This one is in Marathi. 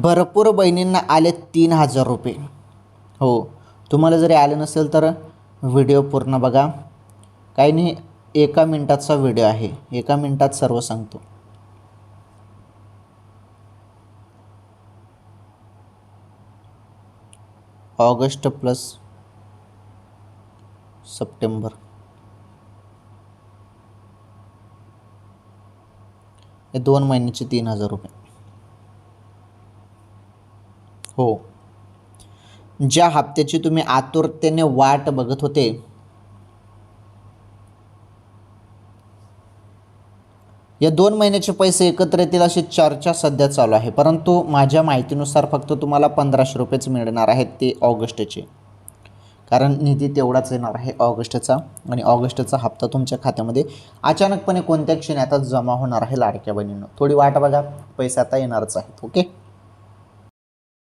भरपूर बहिणींना आले 3,000 रुपये. हो, तुम्हाला जरी आले नसेल तर व्हिडिओ पूर्ण बघा. काही नाही, 1 मिनिटाचा व्हिडिओ आहे, 1 मिनिटात सर्व सांगतो. ऑगस्ट प्लस सप्टेंबर, हे 2 महिन्याचे 3,000 रुपये. हो, ज्या हप्त्याची तुम्ही आतुरतेने वाट बघत होते, या 2 महिन्याचे पैसे एकत्र येतील अशी चर्चा सध्या चालू आहे. परंतु माझ्या माहितीनुसार फक्त तुम्हाला 1,500 रुपयेच मिळणार आहेत, ते ऑगस्टचे. कारण निधी तेवढाच येणार आहे ऑगस्टचा, आणि ऑगस्टचा हप्ता तुमच्या खात्यामध्ये अचानकपणे कोणत्या क्षणी आता जमा होणार आहे लाडक्या बहिणींनो. थोडी वाट बघा, पैसे आता येणारच आहेत. ओके.